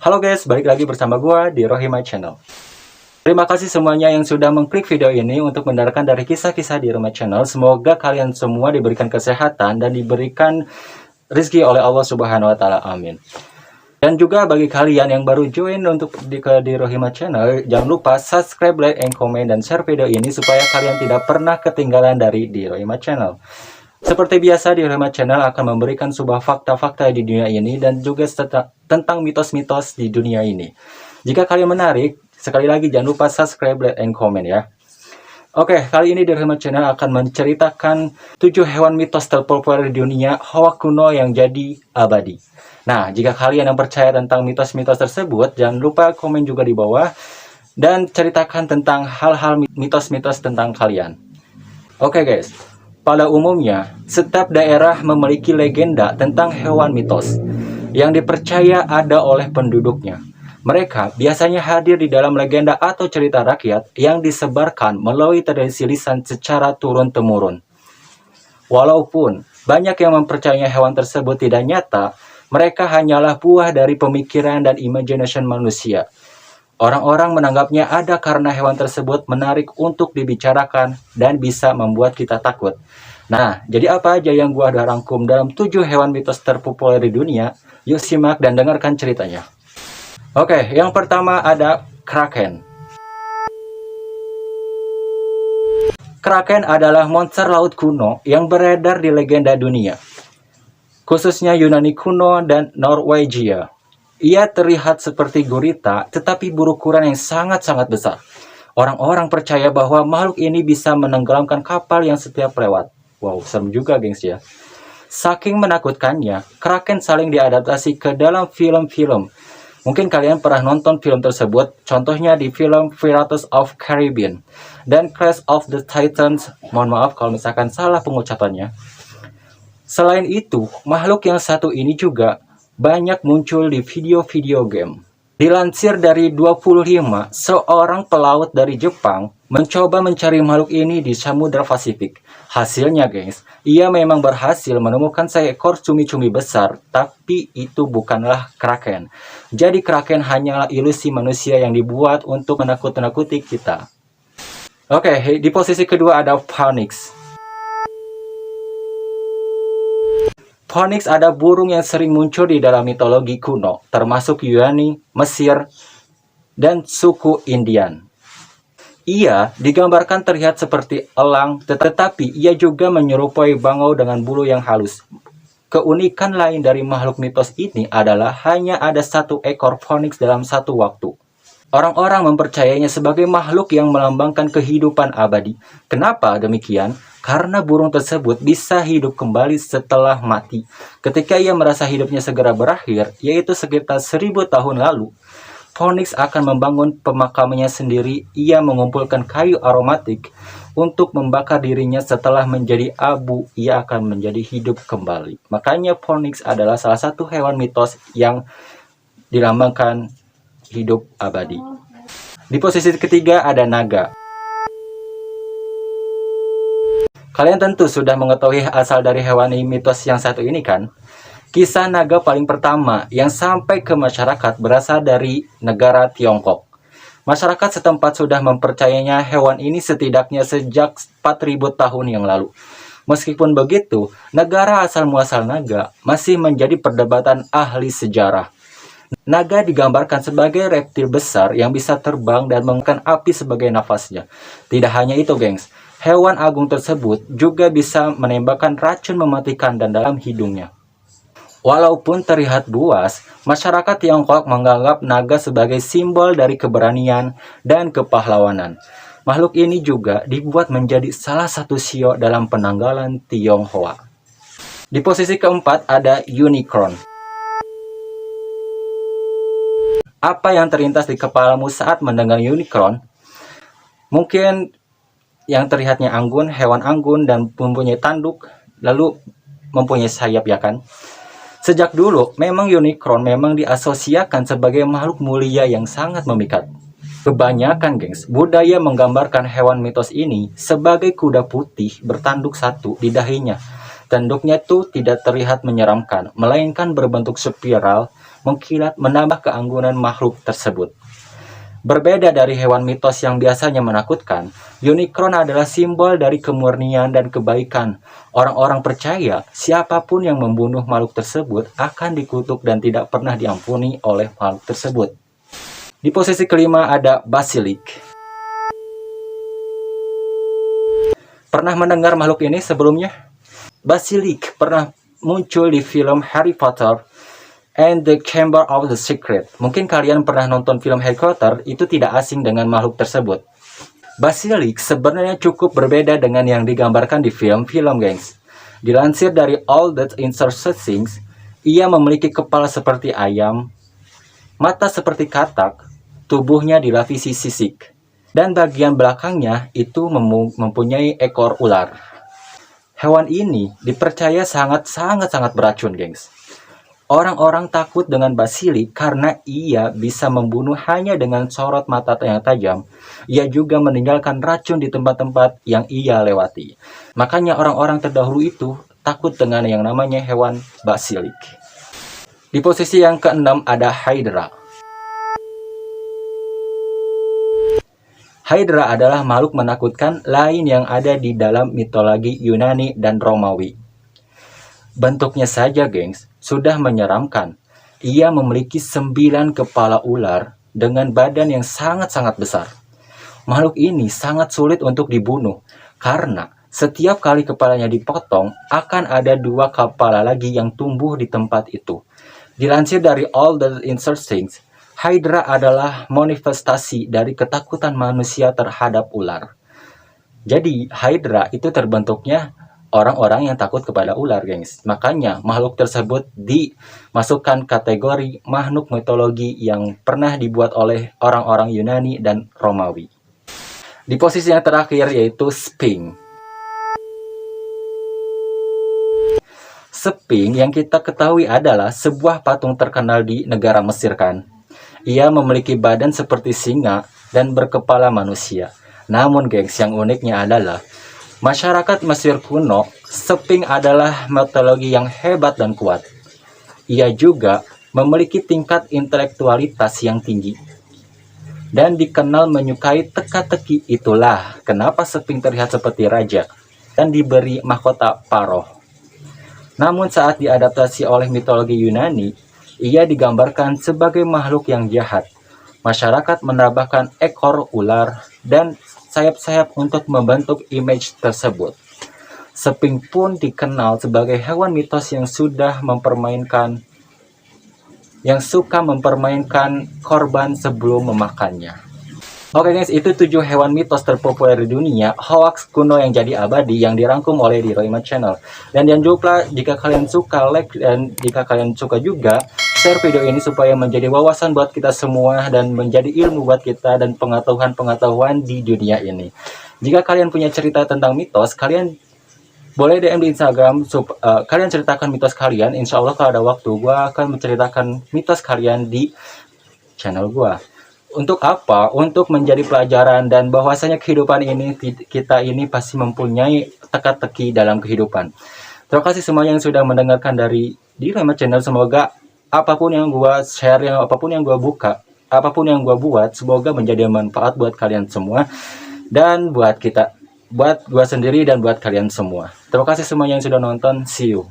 Halo guys, balik lagi bersama gua di Rohima Channel. Terima kasih semuanya yang sudah mengklik video ini untuk mendengarkan dari kisah-kisah di Rohima Channel. Semoga kalian semua diberikan kesehatan dan diberikan rezeki oleh Allah Subhanahu wa taala. Amin. Dan juga bagi kalian yang baru join untuk di Rohima Channel, jangan lupa subscribe, like, and comment, dan share video ini supaya kalian tidak pernah ketinggalan dari di Rohima Channel. Seperti biasa, di Rohima Channel akan memberikan sebuah fakta-fakta di dunia ini dan juga tentang mitos-mitos di dunia ini. Jika kalian menarik, sekali lagi jangan lupa subscribe, like, and comment ya. Oke, kali ini di Rohima Channel akan menceritakan 7 hewan mitos terpopuler di dunia, hoak kuno yang jadi abadi. Nah, jika kalian yang percaya tentang mitos-mitos tersebut, jangan lupa komen juga di bawah dan ceritakan tentang hal-hal mitos-mitos tentang kalian. Oke guys, pada umumnya setiap daerah memiliki legenda tentang hewan mitos yang dipercaya ada oleh penduduknya. Mereka biasanya hadir di dalam legenda atau cerita rakyat yang disebarkan melalui tradisi lisan secara turun-temurun. Walaupun banyak yang mempercayai hewan tersebut tidak nyata, mereka hanyalah buah dari pemikiran dan imagination manusia. Orang-orang menanggapnya ada karena hewan tersebut menarik untuk dibicarakan dan bisa membuat kita takut. Nah, jadi apa aja yang gua udah rangkum dalam 7 hewan mitos terpopuler di dunia? Yuk simak dan dengarkan ceritanya. Oke, yang pertama ada Kraken. Kraken adalah monster laut kuno yang beredar di legenda dunia, khususnya Yunani kuno dan Norwegia. Ia terlihat seperti gurita, tetapi berukuran yang sangat-sangat besar. Orang-orang percaya bahwa makhluk ini bisa menenggelamkan kapal yang setiap lewat. Wow, serem juga gengs ya. Saking menakutkannya, Kraken saling diadaptasi ke dalam film-film. Mungkin kalian pernah nonton film tersebut, contohnya di film Pirates of Caribbean dan Clash of the Titans. Mohon maaf kalau misalkan salah pengucapannya. Selain itu, makhluk yang satu ini juga banyak muncul di video-video game. Dilansir dari 25, seorang pelaut dari Jepang mencoba mencari makhluk ini di Samudra Pasifik. Hasilnya guys, ia memang berhasil menemukan seekor cumi-cumi besar, tapi itu bukanlah Kraken. Jadi Kraken hanyalah ilusi manusia yang dibuat untuk menakut-nakuti kita. Oke, di posisi kedua ada Phoenix. Phoenix ada burung yang sering muncul di dalam mitologi kuno, termasuk Yunani, Mesir, dan suku Indian. Ia digambarkan terlihat seperti elang, tetapi ia juga menyerupai bangau dengan bulu yang halus. Keunikan lain dari makhluk mitos ini adalah hanya ada satu ekor Phoenix dalam satu waktu. Orang-orang mempercayainya sebagai makhluk yang melambangkan kehidupan abadi. Kenapa demikian? Karena burung tersebut bisa hidup kembali setelah mati. Ketika ia merasa hidupnya segera berakhir, yaitu sekitar 1000 tahun lalu, Phoenix akan membangun pemakamannya sendiri. Ia mengumpulkan kayu aromatik untuk membakar dirinya. Setelah menjadi abu, ia akan menjadi hidup kembali. Makanya Phoenix adalah salah satu hewan mitos yang dilambangkan hidup abadi. Di posisi ketiga ada naga. Kalian tentu sudah mengetahui asal dari hewan mitos yang satu ini kan? Kisah naga paling pertama yang sampai ke masyarakat berasal dari negara Tiongkok. Masyarakat setempat sudah mempercayainya hewan ini setidaknya sejak 4000 tahun yang lalu. Meskipun begitu, negara asal-muasal naga masih menjadi perdebatan ahli sejarah. Naga digambarkan sebagai reptil besar yang bisa terbang dan menggunakan api sebagai nafasnya. Tidak hanya itu gengs, hewan agung tersebut juga bisa menembakkan racun mematikan dan dalam hidungnya. Walaupun terlihat buas, masyarakat Tiongkok menganggap naga sebagai simbol dari keberanian dan kepahlawanan. Makhluk ini juga dibuat menjadi salah satu sio dalam penanggalan Tionghoa. Di posisi keempat ada unicorn. Apa yang terlintas di kepalamu saat mendengar unicorn? Mungkin yang terlihatnya anggun, hewan anggun dan mempunyai tanduk, lalu mempunyai sayap ya kan? Sejak dulu, memang unicorn memang diasosiasikan sebagai makhluk mulia yang sangat memikat. Kebanyakan gengs, budaya menggambarkan hewan mitos ini sebagai kuda putih bertanduk satu di dahinya. Tanduknya itu tidak terlihat menyeramkan, melainkan berbentuk spiral mengkilat, menambah keanggunan makhluk tersebut. Berbeda dari hewan mitos yang biasanya menakutkan, unicorn adalah simbol dari kemurnian dan kebaikan. Orang-orang percaya siapapun yang membunuh makhluk tersebut akan dikutuk dan tidak pernah diampuni oleh makhluk tersebut. Di posisi kelima ada basilisk. Pernah mendengar makhluk ini sebelumnya? Basilisk pernah muncul di film Harry Potter and the Chamber of the Secret. Mungkin kalian pernah nonton film Harry Potter, itu tidak asing dengan makhluk tersebut. Basilisk sebenarnya cukup berbeda dengan yang digambarkan di film-film, gengs. Dilansir dari All That Interesting Things, ia memiliki kepala seperti ayam, mata seperti katak, tubuhnya dilapisi sisik, dan bagian belakangnya itu mempunyai ekor ular. Hewan ini dipercaya sangat beracun, gengs. Orang-orang takut dengan basilisk karena ia bisa membunuh hanya dengan sorot mata yang tajam. Ia juga meninggalkan racun di tempat-tempat yang ia lewati. Makanya orang-orang terdahulu itu takut dengan yang namanya hewan basilisk. Di posisi yang keenam ada Hydra. Hydra adalah makhluk menakutkan lain yang ada di dalam mitologi Yunani dan Romawi. Bentuknya saja, gengs, sudah menyeramkan. Ia memiliki 9 kepala ular dengan badan yang sangat besar. Makhluk ini sangat sulit untuk dibunuh karena setiap kali kepalanya dipotong akan ada 2 kepala lagi yang tumbuh di tempat itu. Dilansir dari All the Interesting, Hydra adalah manifestasi dari ketakutan manusia terhadap ular. Jadi Hydra itu terbentuknya orang-orang yang takut kepada ular, gengs. Makanya makhluk tersebut dimasukkan kategori makhluk mitologi yang pernah dibuat oleh orang-orang Yunani dan Romawi. Di posisi yang terakhir yaitu Sphinx. Sphinx yang kita ketahui adalah sebuah patung terkenal di negara Mesir, kan. Ia memiliki badan seperti singa dan berkepala manusia. Namun, gengs, yang uniknya adalah masyarakat Mesir kuno, Sphinx adalah mitologi yang hebat dan kuat. Ia juga memiliki tingkat intelektualitas yang tinggi dan dikenal menyukai teka-teki. Itulah kenapa Sphinx terlihat seperti raja dan diberi mahkota Pharaoh. Namun saat diadaptasi oleh mitologi Yunani, ia digambarkan sebagai makhluk yang jahat. Masyarakat menambahkan ekor ular dan sayap-sayap untuk membentuk image tersebut. Sphinx pun dikenal sebagai hewan mitos yang suka mempermainkan korban sebelum memakannya. Oke, guys, itu 7 hewan mitos terpopuler di dunia, hoax kuno yang jadi abadi yang dirangkum oleh di Rohima Channel. Dan jangan lupa jika kalian suka, like, dan jika kalian suka juga share video ini supaya menjadi wawasan buat kita semua dan menjadi ilmu buat kita dan pengetahuan di dunia ini. Jika kalian punya cerita tentang mitos, kalian boleh DM di Instagram. Kalian ceritakan mitos kalian. Insya Allah kalau ada waktu, gue akan menceritakan mitos kalian di channel gue. Untuk apa? Untuk menjadi pelajaran dan bahwasanya kehidupan ini, kita ini pasti mempunyai teka-teki dalam kehidupan. Terima kasih semua yang sudah mendengarkan di Rohima Channel. Semoga apapun yang gua share, apapun yang gua buka, apapun yang gua buat, semoga menjadi manfaat buat kalian semua dan buat gua sendiri dan buat kalian semua. Terima kasih semua yang sudah nonton. See you.